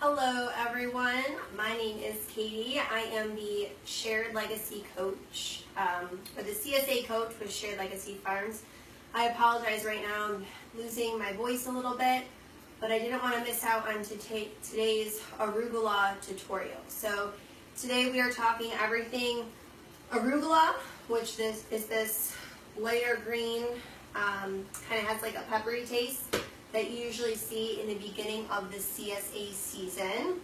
Hello everyone, my name is Katie. I am the Shared Legacy Coach, or the CSA Coach with Shared Legacy Farms. I apologize right now, I'm losing my voice a little bit, but I didn't want to miss out on today's Arugula tutorial. So today we are talking everything Arugula, which is this lighter green, kind of has like a peppery taste that you usually see in the beginning of the CSA season.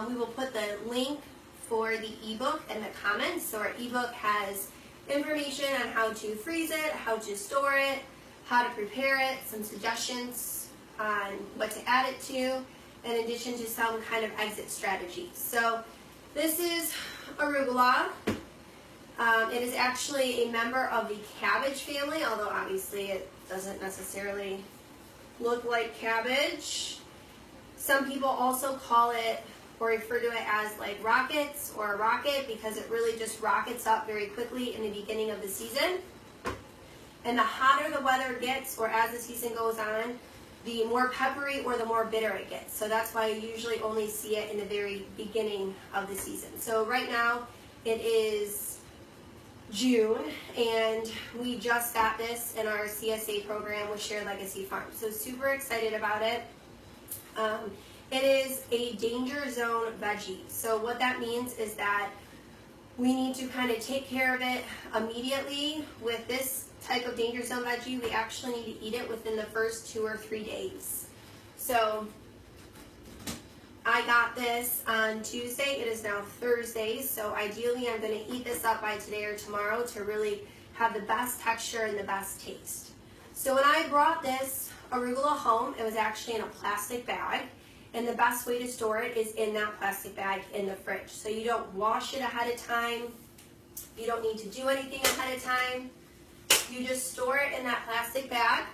We will put the link for the ebook in the comments. So our ebook has information on how to freeze it, how to store it, how to prepare it, some suggestions on what to add it to, in addition to some kind of exit strategies. So this is Arugula. It is actually a member of the cabbage family, although obviously it doesn't necessarily look like cabbage. Some people also call it or refer to it as like rockets or a rocket because it really just rockets up very quickly in the beginning of the season. And the hotter the weather gets, or as the season goes on, the more peppery or the more bitter it gets. So that's why you usually only see it in the very beginning of the season. So right now it is June, and we just got this in our CSA program with Shared Legacy Farms. So super excited about it. It is a danger zone veggie. So what that means is that we need to kind of take care of it immediately. With this type of danger zone veggie, we actually need to eat it within the first 2 or 3 days. So I got this on Tuesday. It is now Thursday, so ideally I'm going to eat this up by today or tomorrow to really have the best texture and the best taste. So when I brought this arugula home, it was actually in a plastic bag, and the best way to store it is in that plastic bag in the fridge. So you don't wash it ahead of time. You don't need to do anything ahead of time. You just store it in that plastic bag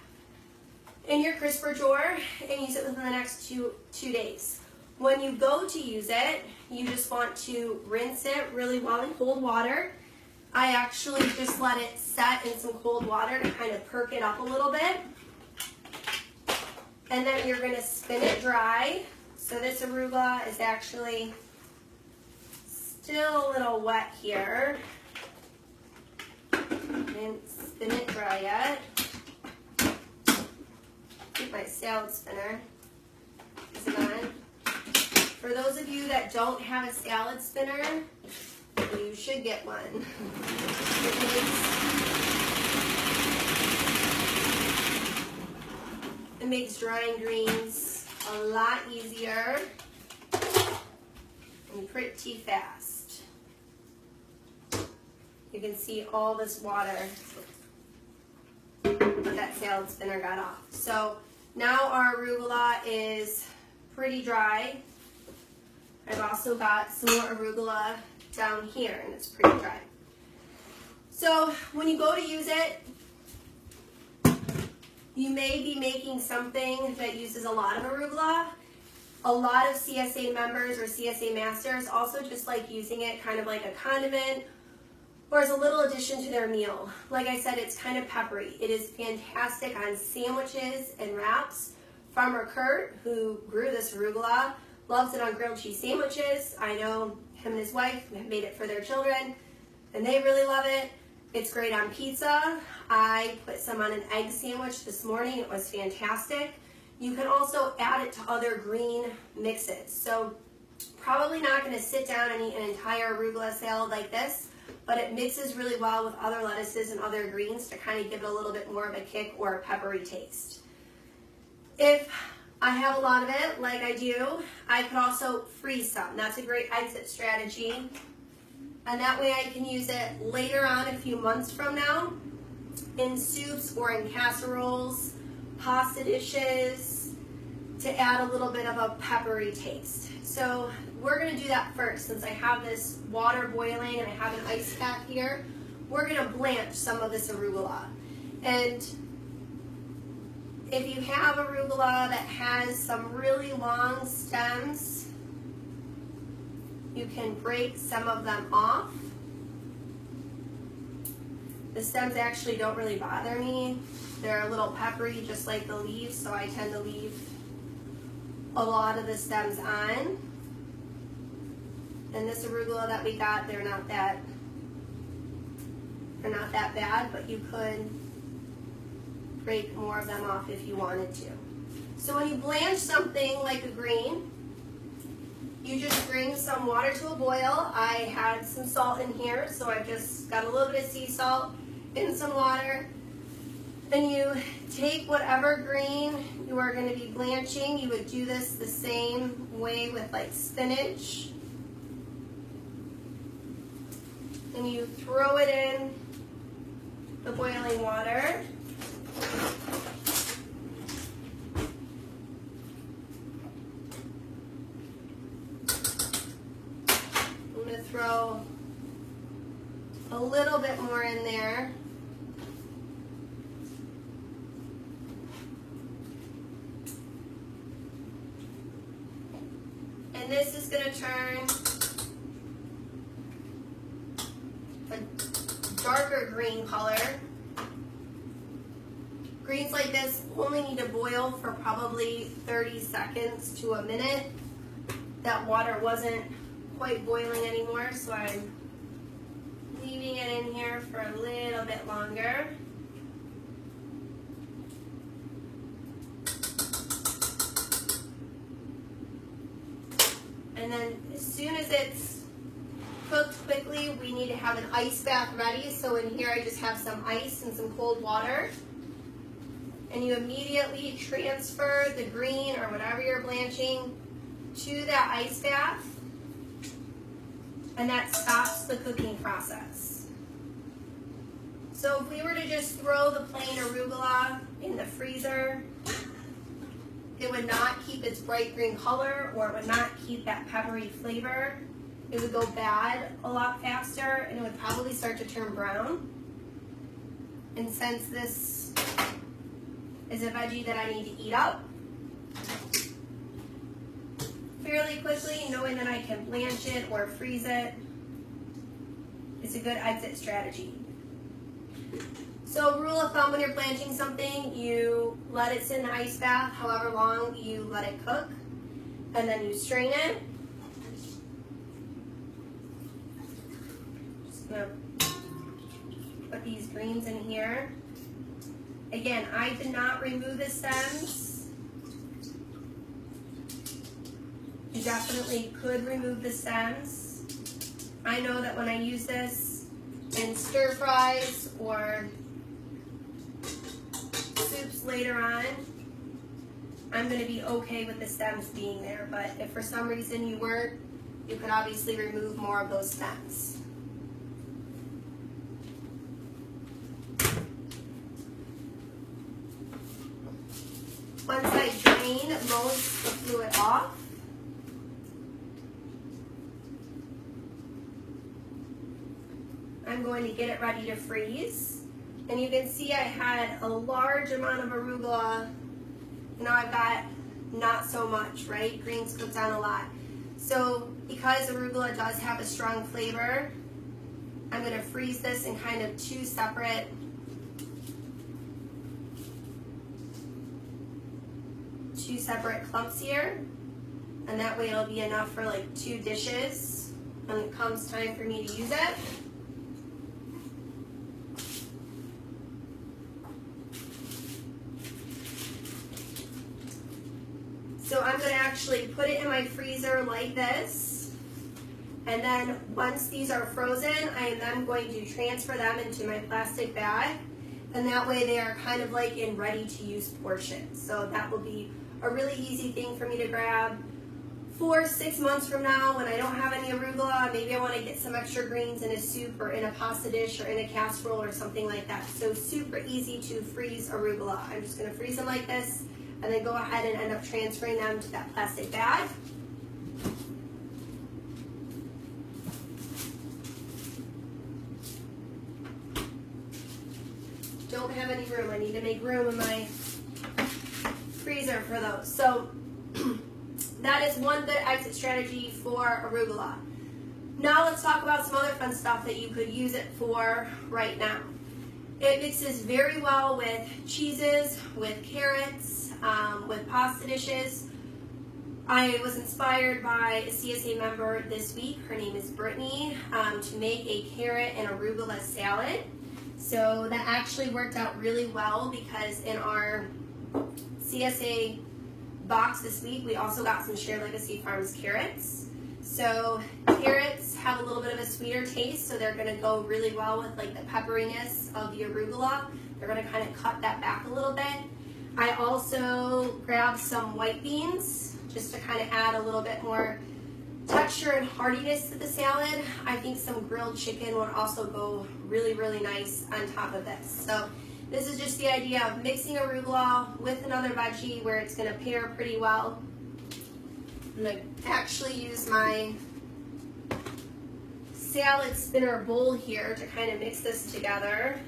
in your crisper drawer and use it within the next two days. When you go to use it, you just want to rinse it really well in cold water. I actually just let it set in some cold water to kind of perk it up a little bit. And then you're going to spin it dry. So this arugula is actually still a little wet here. I didn't spin it dry yet. Keep my salad spinner. Is it on? For those of you that don't have a salad spinner, you should get one. It makes drying greens a lot easier and pretty fast. You can see all this water that that salad spinner got off. So now our arugula is pretty dry. I've also got some more arugula down here, and it's pretty dry. So when you go to use it, you may be making something that uses a lot of arugula. A lot of CSA members or CSA masters also just like using it kind of like a condiment or as a little addition to their meal. Like I said, it's kind of peppery. It is fantastic on sandwiches and wraps. Farmer Kurt, who grew this arugula, loves it on grilled cheese sandwiches. I know him and his wife have made it for their children, and they really love it. It's great on pizza. I put some on an egg sandwich this morning. It was fantastic. You can also add it to other green mixes. So probably not going to sit down and eat an entire arugula salad like this, but it mixes really well with other lettuces and other greens to kind of give it a little bit more of a kick or a peppery taste. If I have a lot of it, like I do, I could also freeze some. That's a great exit strategy. And that way I can use it later on, a few months from now, in soups or in casseroles, pasta dishes, to add a little bit of a peppery taste. So we're going to do that first. Since I have this water boiling and I have an ice cap here, we're going to blanch some of this arugula. And if you have arugula that has some really long stems, you can break some of them off. The stems actually don't really bother me. They're a little peppery, just like the leaves, so I tend to leave a lot of the stems on. And this arugula that we got, they're not that bad, but you could break more of them off if you wanted to. So when you blanch something like a green, you just bring some water to a boil. I had some salt in here, so I just got a little bit of sea salt in some water. Then you take whatever green you are going to be blanching. You would do this the same way with like spinach. And you throw it in the boiling water. I'm going to throw a little bit more in there. And this is going to turn a darker green color. Greens like this only need to boil for probably 30 seconds to a minute. That water wasn't quite boiling anymore, so I'm leaving it in here for a little bit longer. And then as soon as it's cooked quickly, we need to have an ice bath ready. So in here I just have some ice and some cold water. And you immediately transfer the green or whatever you're blanching to that ice bath. And that stops the cooking process. So if we were to just throw the plain arugula in the freezer, it would not keep its bright green color, or it would not keep that peppery flavor. It would go bad a lot faster, and it would probably start to turn brown. And since this is a veggie that I need to eat up fairly quickly, knowing that I can blanch it or freeze it is a good exit strategy. So rule of thumb, when you're blanching something, you let it sit in the ice bath however long you let it cook, and then you strain it. Just gonna put these greens in here. Again, I did not remove the stems. You definitely could remove the stems. I know that when I use this in stir fries or soups later on, I'm going to be okay with the stems being there, but if for some reason you weren't, you could obviously remove more of those stems. Once I drain most of the fluid off, I'm going to get it ready to freeze. And you can see I had a large amount of arugula. Now I've got not so much, right? Greens cook down a lot. So because arugula does have a strong flavor, I'm going to freeze this in kind of two separate clumps here. And that way it'll be enough for like 2 dishes when it comes time for me to use it. So I'm going to actually put it in my freezer like this, and then once these are frozen, I am then going to transfer them into my plastic bag, and that way they are kind of like in ready-to-use portions. So that will be a really easy thing for me to grab 4-6 months from now when I don't have any arugula. Maybe I want to get some extra greens in a soup or in a pasta dish or in a casserole or something like that. So super easy to freeze arugula. I'm just going to freeze them like this, and then go ahead and end up transferring them to that plastic bag. Don't have any room. I need to make room in my freezer for those. So that is one good exit strategy for arugula. Now let's talk about some other fun stuff that you could use it for right now. It mixes very well with cheeses, with carrots, with pasta dishes. I was inspired by a CSA member this week, her name is Brittany, to make a carrot and arugula salad. So that actually worked out really well because in our CSA box this week, we also got some Shared Legacy Farms carrots. So carrots have a little bit of a sweeter taste, so they're gonna go really well with like the pepperiness of the arugula. They're gonna kind of cut that back a little bit. I also grabbed some white beans just to kind of add a little bit more texture and heartiness to the salad. I think some grilled chicken would also go really, really nice on top of this. So this is just the idea of mixing arugula with another veggie where it's gonna pair pretty well. I'm gonna actually use my salad spinner bowl here to kind of mix this together.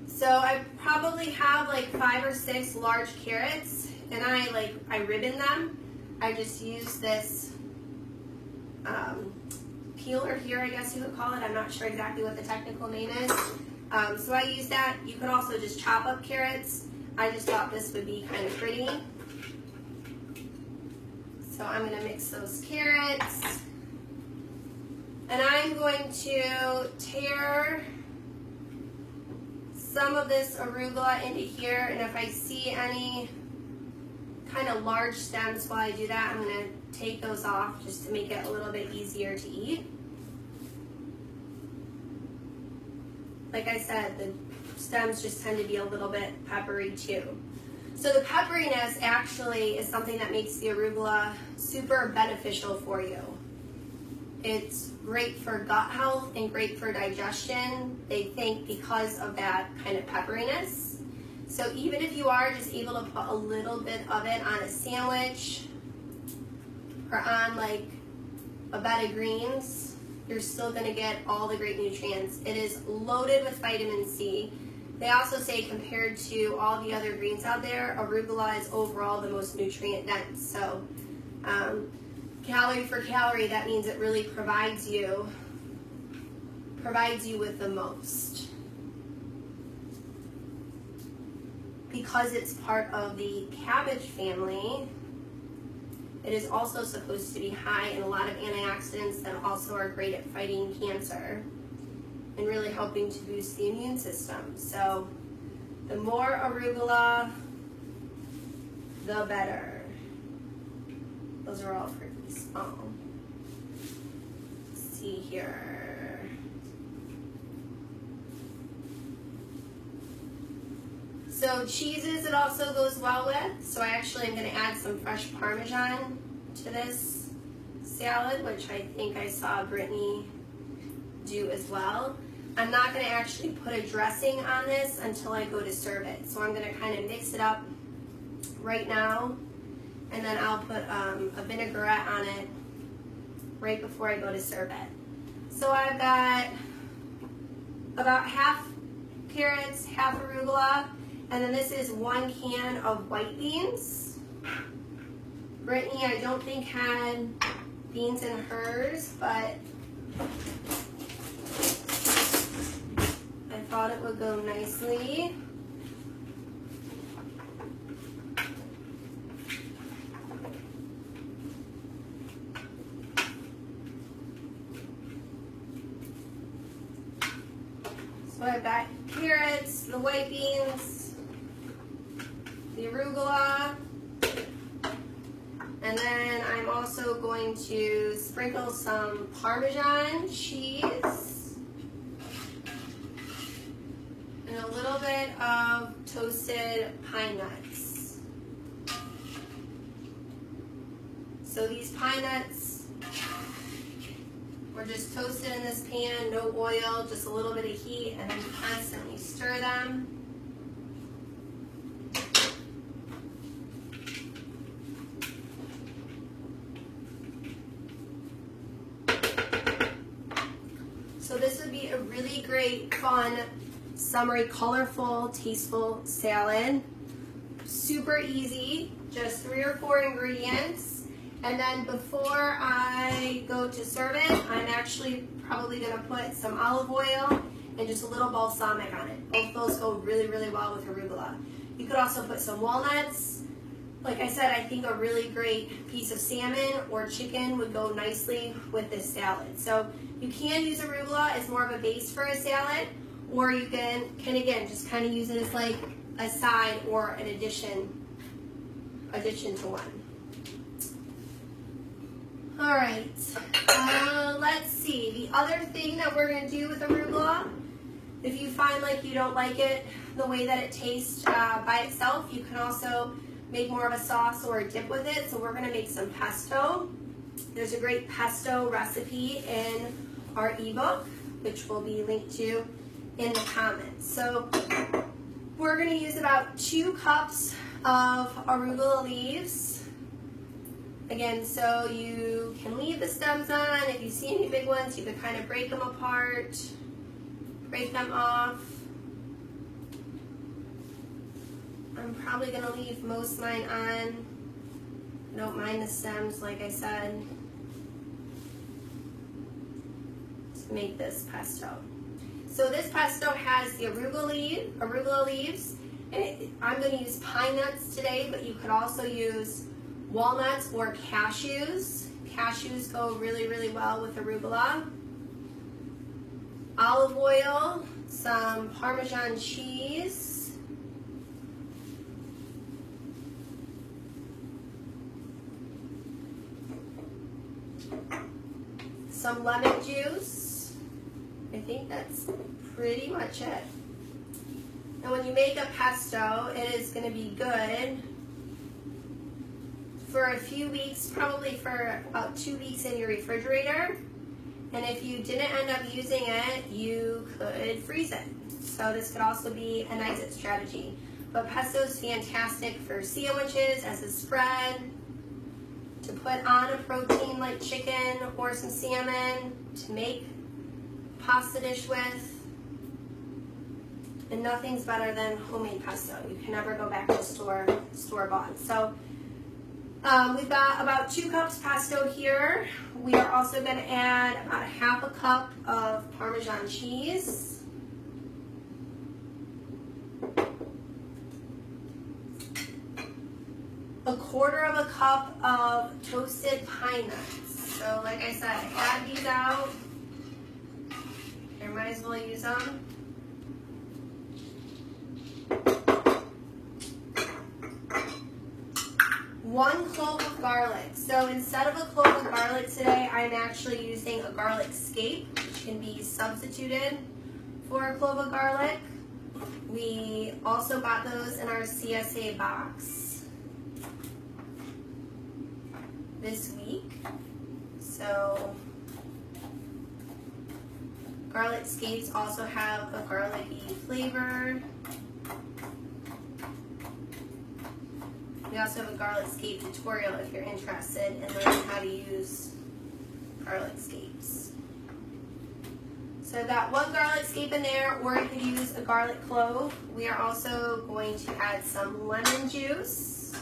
So I probably have like 5 or 6 large carrots, and I ribbon them. I just use this peeler here, I guess you would call it. I'm not sure exactly what the technical name is. So I use that. You could also just chop up carrots. I just thought this would be kind of pretty. So I'm going to mix those carrots. And I'm going to tear some of this arugula into here, and if I see any kind of large stems while I do that, I'm going to take those off just to make it a little bit easier to eat. Like I said, the stems just tend to be a little bit peppery too. So the pepperiness actually is something that makes the arugula super beneficial for you. It's great for gut health and great for digestion, they think, because of that kind of pepperiness. So even if you are just able to put a little bit of it on a sandwich or on like a bed of greens, you're still going to get all the great nutrients. It is loaded with vitamin C. They also say compared to all the other greens out there, arugula is overall the most nutrient dense. So calorie for calorie, that means it really provides you with the most. Because it's part of the cabbage family, it is also supposed to be high in a lot of antioxidants that also are great at fighting cancer and really helping to boost the immune system. So the more arugula, the better. Those are all pretty small. Let's see here. So cheeses it also goes well with. So I actually am going to add some fresh Parmesan to this salad, which I think I saw Brittany do as well. I'm not going to actually put a dressing on this until I go to serve it. So I'm going to kind of mix it up right now, and then I'll put a vinaigrette on it right before I go to serve it. So I've got about half carrots, half arugula, and then this is 1 can of white beans. Brittany, I don't think had beans in hers, but I thought it would go nicely. So I've got carrots, the white beans, the arugula, and then I'm also going to sprinkle some Parmesan cheese and a little bit of toasted pine nuts. So these pine nuts were just toasted in this pan, no oil, just a little bit of heat, and then you constantly stir them. So this would be a really great, fun, summery, colorful, tasteful salad. Super easy, just 3 or 4 ingredients. And then before I go to serve it, I'm actually probably going to put some olive oil and just a little balsamic on it. Both those go really, really well with arugula. You could also put some walnuts. Like I said, I think a really great piece of salmon or chicken would go nicely with this salad. So you can use arugula as more of a base for a salad, or you can again, just kind of use it as like a side or an addition to one. All right, let's see. The other thing that we're gonna do with arugula, if you find like you don't like it the way that it tastes by itself, you can also make more of a sauce or a dip with it. So we're gonna make some pesto. There's a great pesto recipe in our ebook, which will be linked to in the comments. So we're gonna use about 2 cups of arugula leaves. Again, so you can leave the stems on. If you see any big ones, you can kind of break them apart, break them off. I'm probably gonna leave most of mine on. I don't mind the stems, like I said, to make this pesto. So this pesto has the arugula leaves, and I'm gonna use pine nuts today, but you could also use walnuts or cashews. Cashews go really, really well with arugula. Olive oil, some Parmesan cheese, some lemon juice. I think that's pretty much it. And when you make a pesto, it is going to be good for a few weeks, probably for about 2 weeks in your refrigerator. And if you didn't end up using it, you could freeze it. So this could also be an exit strategy. But pesto is fantastic for sandwiches, as a spread, to put on a protein like chicken or some salmon, to make pasta dish with. And nothing's better than homemade pesto. You can never go back to store-bought. So we've got about 2 cups pesto here. We are also going to add about 1/2 cup of Parmesan cheese. A 1/4 cup of toasted pine nuts. So like I said, I had these out. I might as well use them. 1 clove of garlic. So instead of a clove of garlic today, I'm actually using a garlic scape, which can be substituted for a clove of garlic. We also got those in our CSA box this week. So garlic scapes also have a garlicky flavor. We also have a garlic scape tutorial if you're interested in learning how to use garlic scapes. So I've got 1 garlic scape in there, or you could use a garlic clove. We are also going to add some lemon juice.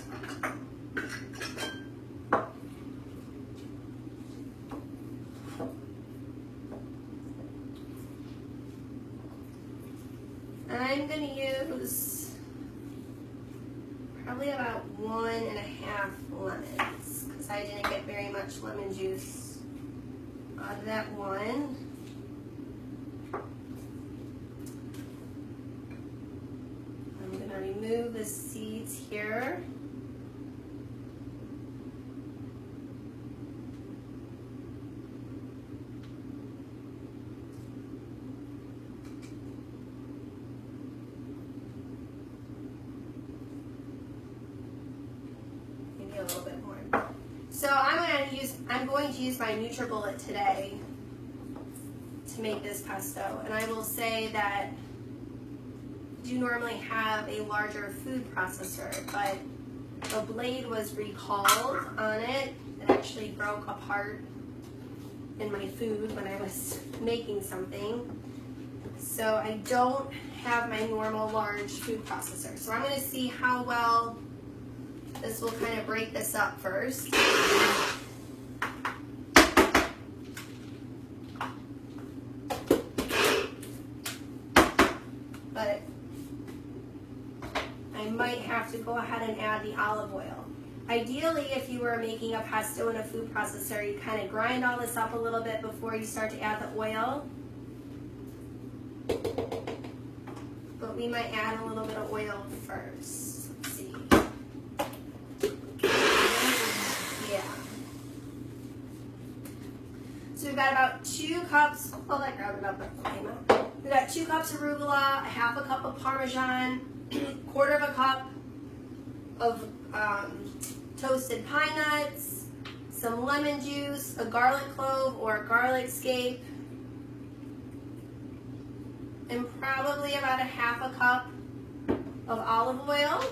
I'm going to use probably about 1.5 lemons, because I didn't get very much lemon juice out of that one. I'm going to remove the seeds here. A little bit more. So I'm going to use my NutriBullet today to make this pesto, and I will say that I do normally have a larger food processor, but the blade was recalled on it. It actually broke apart in my food when I was making something. So I don't have my normal large food processor. So I'm going to see how well this will kind of break this up first. might have to go ahead and add the olive oil. Ideally, if you were making a pesto in a food processor, you kind of grind all this up a little bit before you start to add the oil. But we might add a little bit of oil first. Let's see. Yeah. So we've got about 2 cups, well, that grabbed it up there. We've got 2 cups of arugula, a half a cup of Parmesan, 1/4 of a cup of toasted pine nuts, some lemon juice, a garlic clove or a garlic scape, and probably about a half a cup of olive oil.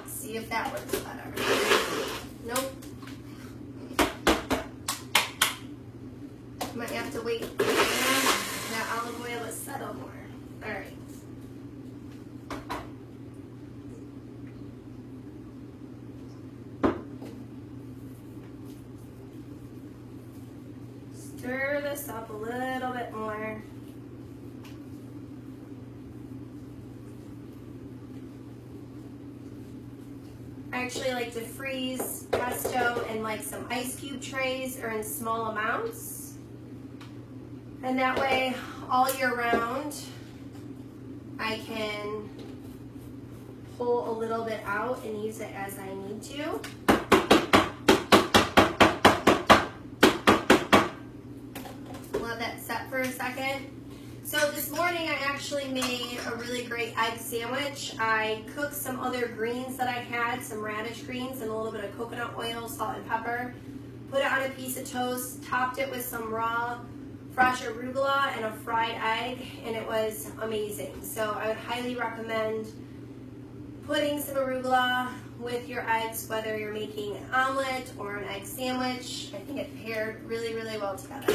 See if that works better. Nope. Might have to wait for that olive oil to settle more. All right. Stir this up a little bit more. I actually like to freeze pesto in like some ice cube trays or in small amounts. And that way, all year round, I can pull a little bit out and use it as I need to. Let that set for a second. So this morning I actually made a really great egg sandwich. I cooked some other greens that I had, some radish greens and a little bit of coconut oil, salt and pepper. Put it on a piece of toast, topped it with some raw fresh arugula and a fried egg, and it was amazing. So I would highly recommend putting some arugula with your eggs, whether you're making an omelet or an egg sandwich. I think it paired really, really well together.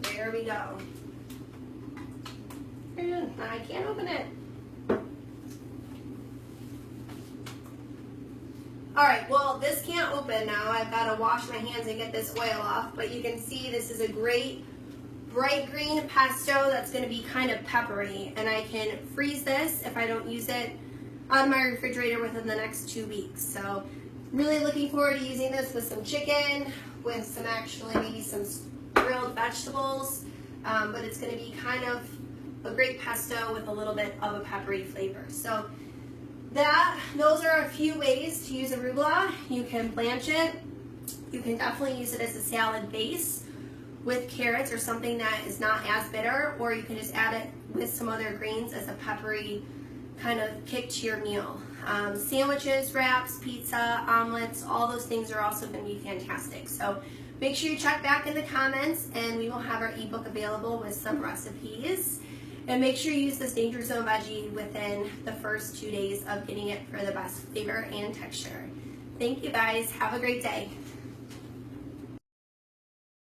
There we go. I can't open it. Alright, well this can't open now. I've got to wash my hands and get this oil off, but you can see this is a great bright green pesto that's going to be kind of peppery, and I can freeze this if I don't use it on my refrigerator within the next 2 weeks. So really looking forward to using this with some chicken, with some actually maybe some grilled vegetables, but it's going to be kind of a great pesto with a little bit of a peppery flavor. So those are a few ways to use arugula. You can blanch it. You can definitely use it as a salad base with carrots or something that is not as bitter, or you can just add it with some other greens as a peppery kind of kick to your meal. Sandwiches, wraps, pizza, omelets, all those things are also going to be fantastic. So make sure you check back in the comments, and we will have our ebook available with some recipes. And make sure you use this Danger Zone veggie within the first 2 days of getting it for the best flavor and texture. Thank you guys. Have a great day.